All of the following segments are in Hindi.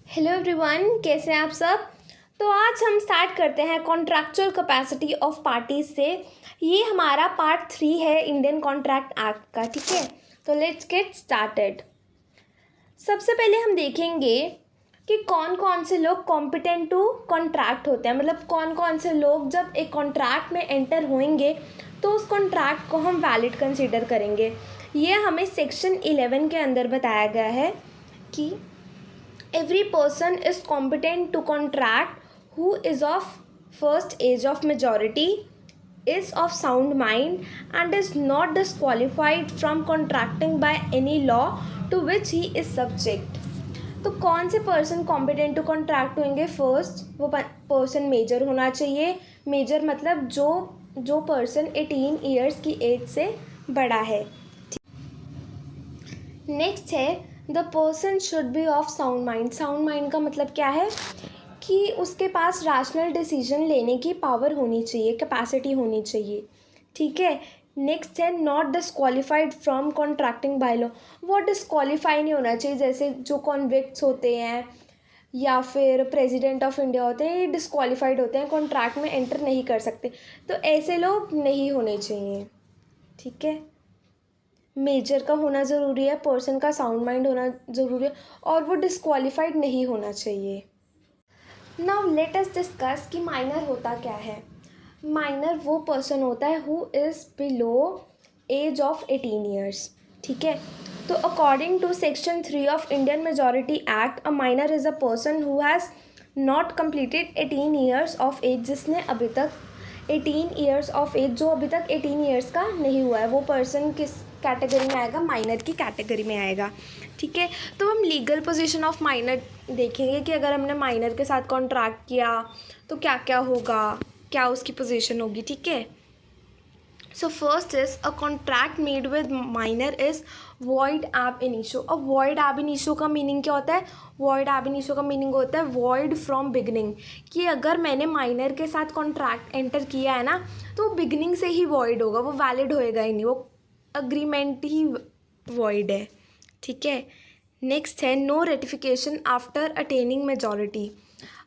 हेलो एवरीवन, कैसे हैं आप सब। तो आज हम स्टार्ट करते हैं कॉन्ट्रैक्चुअल कैपेसिटी ऑफ पार्टीज से। ये हमारा पार्ट 3 है इंडियन कॉन्ट्रैक्ट एक्ट का। ठीक है, तो लेट्स गेट स्टार्टेड। सबसे पहले हम देखेंगे कि कौन कौन से लोग कॉम्पिटेंट टू कॉन्ट्रैक्ट होते हैं, मतलब कौन कौन से लोग जब एक कॉन्ट्रैक्ट में एंटर होंगे तो उस कॉन्ट्रैक्ट को हम वैलिड कंसीडर करेंगे। ये हमें सेक्शन 11 के अंदर बताया गया है कि every person is competent to contract who is of first age of majority, is of sound mind and is not disqualified from contracting by any law to which he is subject। तो कौन से पर्सन कॉम्पिटेंट टू कॉन्ट्रैक्ट होंगे? फर्स्ट, वो पर्सन मेजर होना चाहिए। मेजर मतलब जो पर्सन 18 ईयर्स की एज से बड़ा है। नेक्स्ट है the person should be of sound mind. Sound mind का मतलब क्या है कि उसके पास रैशनल डिसीजन लेने की पावर होनी चाहिए, कैपेसिटी होनी चाहिए। ठीक है। नेक्स्ट है not disqualified from contracting by law. वो डिस्क्वालीफाई नहीं होना चाहिए, जैसे जो कॉन्विक्ट्स होते हैं या फिर प्रेसिडेंट ऑफ इंडिया होते हैं, ये डिस्क्वालीफाइड होते हैं, कॉन्ट्रैक्ट में एंटर नहीं कर सकते। तो ऐसे लोग नहीं होने चाहिए। ठीक है। मेजर का होना ज़रूरी है, पर्सन का साउंड माइंड होना ज़रूरी है और वो डिस्क्वालीफाइड नहीं होना चाहिए। नाउ लेट अस डिस्कस कि माइनर होता क्या है। माइनर वो पर्सन होता है who is below age of 18 years. ठीक है। तो according to section 3 of Indian majority act, a minor is a person who has not completed 18 years of age, जिसने अभी तक 18 ईयर्स ऑफ एज, जो अभी तक 18 ईयर्स का नहीं हुआ है, वो पर्सन किस कैटेगरी में आएगा? माइनर की कैटेगरी में आएगा। ठीक है। तो हम लीगल पोजीशन ऑफ माइनर देखेंगे कि अगर हमने माइनर के साथ कॉन्ट्रैक्ट किया तो क्या क्या होगा, क्या उसकी पोजीशन होगी। ठीक है। So first is a contract made with minor is void ab initio। अब वॉइड ab initio का मीनिंग क्या होता है? वॉइड ab initio का मीनिंग होता है वॉइड फ्रॉम बिगनिंग, कि अगर मैंने माइनर के साथ कॉन्ट्रैक्ट एंटर किया है ना तो बिगनिंग से ही वॉइड होगा, वो वैलिड होएगा ही नहीं, वो अग्रीमेंट ही वॉइड है। ठीक है। नेक्स्ट है no ratification after attaining majority.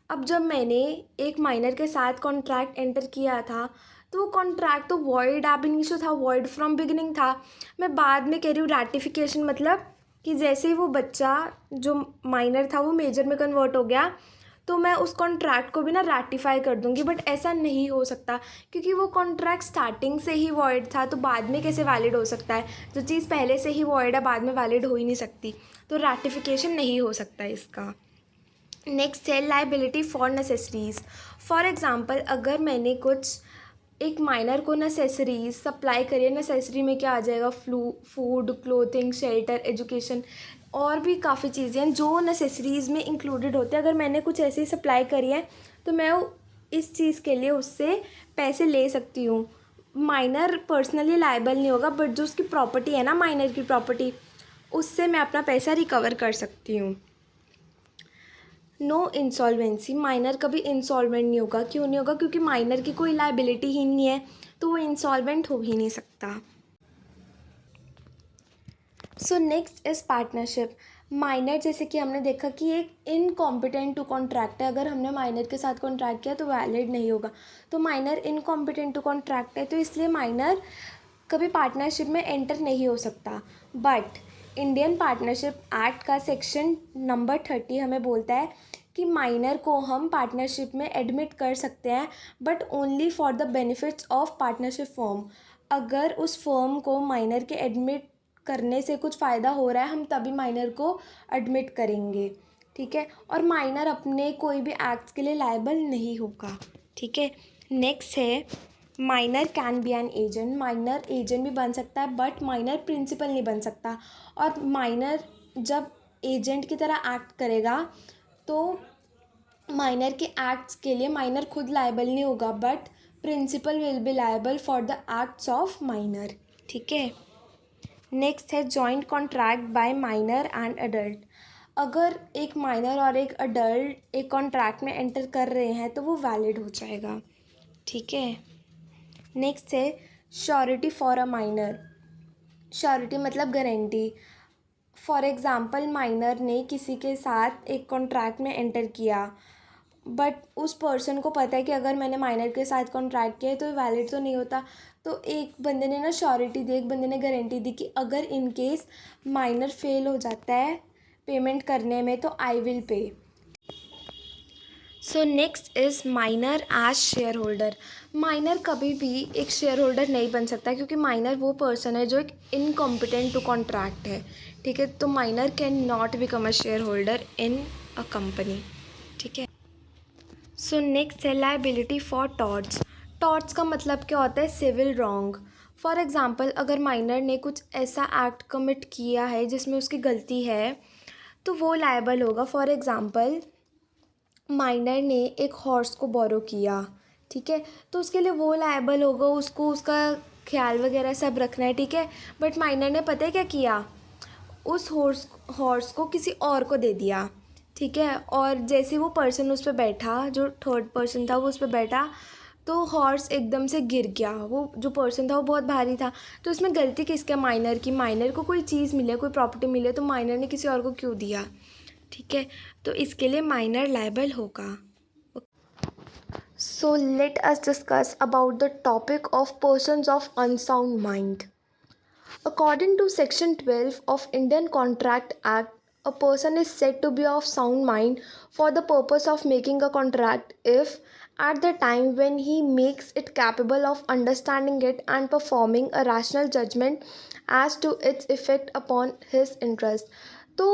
अब जब मैंने एक माइनर के साथ कॉन्ट्रैक्ट एंटर किया था तो वो कॉन्ट्रैक्ट तो वॉइड ab initio था, वॉइड फ्रॉम बिगिनिंग था। मैं बाद में कह रही हूँ रैटिफिकेशन, मतलब कि जैसे ही वो बच्चा जो माइनर था वो मेजर में कन्वर्ट हो गया तो मैं उस कॉन्ट्रैक्ट को भी ना रैटिफाई कर दूँगी। बट ऐसा नहीं हो सकता क्योंकि वो कॉन्ट्रैक्ट स्टार्टिंग से ही वॉइड था, तो बाद में कैसे वैलिड हो सकता है? जो चीज़ पहले से ही वॉइड है बाद में वैलिड हो ही नहीं सकती, तो रैटिफिकेशन नहीं हो सकता इसका। नेक्स्ट है लाइबिलिटी फॉर नेसेसरीज़। फॉर एग्ज़ाम्पल, अगर मैंने कुछ एक माइनर को नेसेसरीज सप्लाई करिए, नेसेसरी में क्या आ जाएगा? फूड, क्लोथिंग, शेल्टर, एजुकेशन, और भी काफ़ी चीज़ें हैं जो नेसेसरीज़ में इंक्लूडेड होते हैं। अगर मैंने कुछ ऐसी सप्लाई करी है तो मैं इस चीज़ के लिए उससे पैसे ले सकती हूँ। माइनर पर्सनली लायबल नहीं होगा, बट जो उसकी प्रॉपर्टी है ना, माइनर की प्रॉपर्टी, उससे मैं अपना पैसा रिकवर कर सकती हूँ। No insolvency. माइनर कभी इंसॉल्वेंट नहीं होगा। क्यों नहीं होगा? क्योंकि माइनर की कोई लाइबिलिटी ही नहीं है, तो वो इंसॉल्वेंट हो ही नहीं सकता। सो नेक्स्ट इज़ पार्टनरशिप। माइनर, जैसे कि हमने देखा कि एक इनकॉम्पिटेंट टू कॉन्ट्रैक्ट है, अगर हमने माइनर के साथ कॉन्ट्रैक्ट किया तो वैलिड नहीं होगा। तो माइनर इनकॉम्पिटेंट टू कॉन्ट्रैक्ट है, तो इसलिए माइनर कभी पार्टनरशिप में एंटर नहीं हो सकता। बट इंडियन पार्टनरशिप एक्ट का सेक्शन नंबर 30 हमें बोलता है कि माइनर को हम पार्टनरशिप में एडमिट कर सकते हैं, but only for the benefits of partnership firm. अगर उस फर्म को माइनर के एडमिट करने से कुछ फ़ायदा हो रहा है, हम तभी माइनर को एडमिट करेंगे। ठीक है। और माइनर अपने कोई भी एक्ट्स के लिए लायबल नहीं होगा। ठीक है। नेक्स्ट है minor can be an agent. Minor agent भी बन सकता है बट माइनर प्रिंसिपल नहीं बन सकता। और माइनर जब एजेंट की तरह एक्ट करेगा तो माइनर के एक्ट्स के लिए माइनर खुद लायबल नहीं होगा, but principal will be liable for the acts of minor. ठीक है। नेक्स्ट है joint contract by minor and adult. अगर एक माइनर और एक अडल्ट एक कॉन्ट्रैक्ट में एंटर कर रहे हैं तो वो वैलिड हो जाएगा। ठीक है। नेक्स्ट है surety for a minor. Surety मतलब गारंटी। फॉर एग्ज़ाम्पल माइनर ने किसी के साथ एक कॉन्ट्रैक्ट में एंटर किया, बट उस पर्सन को पता है कि अगर मैंने माइनर के साथ कॉन्ट्रैक्ट किया है तो ये वैलिड तो नहीं होता। तो एक बंदे ने ना श्योरिटी दी, एक बंदे ने गारंटी दी कि अगर इन केस माइनर फेल हो जाता है पेमेंट करने में तो I will pay. So next is minor as shareholder. Minor कभी भी एक शेयर होल्डर नहीं बन सकता, क्योंकि माइनर वो पर्सन है जो एक इनकॉम्पिटेंट टू कॉन्ट्रैक्ट है, ठीक है। तो minor can not become a shareholder in a company, ठीक है। सो नेक्स्ट है लायबिलिटी फॉर टॉर्ट्स। टॉर्ट्स का मतलब क्या होता है? Civil wrong. फॉर एग्ज़ाम्पल अगर माइनर ने कुछ ऐसा एक्ट कमिट किया है जिसमें उसकी गलती है तो वो लायबल होगा। फॉर एग्ज़ाम्पल माइनर ने एक हॉर्स को बोरो किया, ठीक है, तो उसके लिए वो लायबल होगा, उसको उसका ख्याल वगैरह सब रखना है, ठीक है। बट माइनर ने पता है क्या किया? उस हॉर्स को किसी और को दे दिया, ठीक है। और जैसे वो पर्सन उस पर बैठा, जो थर्ड पर्सन था वो उस पर बैठा, तो हॉर्स एकदम से गिर गया। वो जो पर्सन था वो बहुत भारी था। तो इसमें गलती किसकी है? माइनर की। माइनर को कोई चीज़ मिले, कोई प्रॉपर्टी मिले, तो माइनर ने किसी और को क्यों दिया, ठीक है। तो इसके लिए माइनर लायबल होगा। So let us discuss about the topic of persons of unsound mind. According to Section 12 of Indian Contract Act, a person is said to be of sound mind for the purpose of making a contract if, at the time when he makes it, capable of understanding it and performing a rational judgment as to its effect upon his interest. तो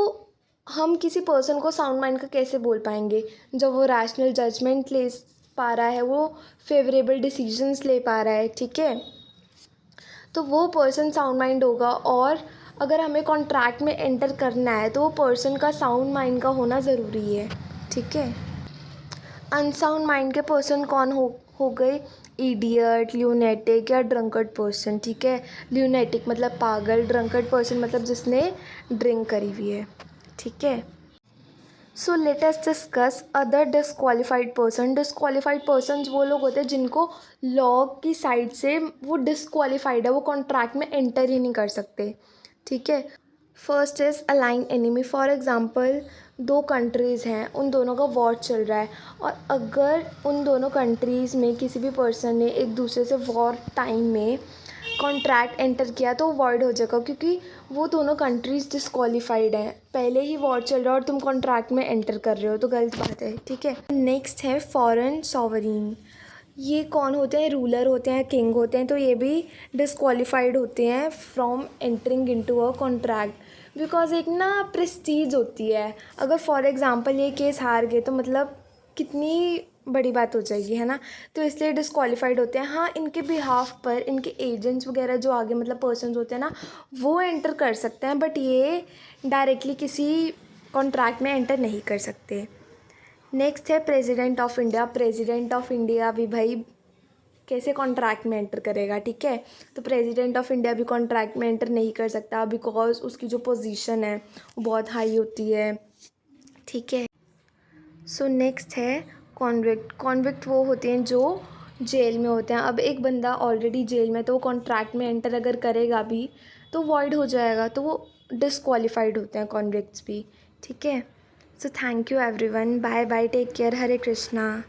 हम किसी पर्सन को साउंड माइंड का कैसे बोल पाएंगे? जब वो रैशनल जजमेंट ले पा रहा है, वो फेवरेबल डिसीजंस ले पा रहा है, ठीक है, तो वो पर्सन साउंड माइंड होगा। और अगर हमें कॉन्ट्रैक्ट में एंटर करना है तो वो पर्सन का साउंड माइंड का होना ज़रूरी है, ठीक है। अनसाउंड माइंड के पर्सन कौन हो गए? इडियट, ल्यूनेटिक या ड्रंकर्ड पर्सन, ठीक है। ल्यूनेटिक मतलब पागल, ड्रंकर्ड पर्सन मतलब जिसने ड्रिंक करी हुई है, ठीक है। So let us discuss other disqualified person. Disqualified persons वो लोग होते हैं जिनको लॉ की साइड से वो डिसक्वालीफाइड है, वो कॉन्ट्रैक्ट में एंटर ही नहीं कर सकते, ठीक है। First is align enemy. For example दो कंट्रीज़ हैं, उन दोनों का वॉर चल रहा है, और अगर उन दोनों कंट्रीज़ में किसी भी पर्सन ने एक दूसरे से वॉर टाइम में कॉन्ट्रैक्ट एंटर किया तो वो वॉइड हो जाएगा, क्योंकि वो दोनों कंट्रीज़ डिसक्वालीफाइड हैं। पहले ही वॉर चल रहा है और तुम कॉन्ट्रैक्ट में एंटर कर रहे हो, तो गलत बात है, ठीक है। नेक्स्ट है फॉरेन सॉवरीन। ये कौन होते हैं? रूलर होते हैं, किंग होते हैं। तो ये भी डिसक्वालीफाइड होते हैं from entering into a contract, because एक ना प्रेस्टीज होती है। अगर फॉर एग्ज़ाम्पल ये केस हार गए तो मतलब कितनी बड़ी बात हो जाएगी, है ना। तो इसलिए डिसक्वालीफाइड होते हैं। हाँ, इनके बिहाफ पर इनके एजेंट्स वगैरह जो आगे मतलब पर्सन्स होते हैं ना, वो एंटर कर सकते हैं, बट ये डायरेक्टली किसी कॉन्ट्रैक्ट में एंटर नहीं कर सकते। नेक्स्ट है president of India. President of India भी भाई कैसे कॉन्ट्रैक्ट में एंटर करेगा, ठीक है। तो प्रेसिडेंट ऑफ इंडिया भी कॉन्ट्रैक्ट में एंटर नहीं कर सकता, बिकॉज उसकी जो पोजीशन है वो बहुत हाई होती है, ठीक है। सो नेक्स्ट है कॉन्विक्ट। कॉन्विक्ट वो होते हैं जो जेल में होते हैं। अब एक बंदा ऑलरेडी जेल में, तो वो कॉन्ट्रैक्ट में एंटर अगर करेगा भी तो वॉइड हो जाएगा, तो वो डिसक्वालीफाइड होते हैं कॉन्विक्ट्स भी, ठीक है। So thank you everyone, bye bye, take care, Hare Krishna.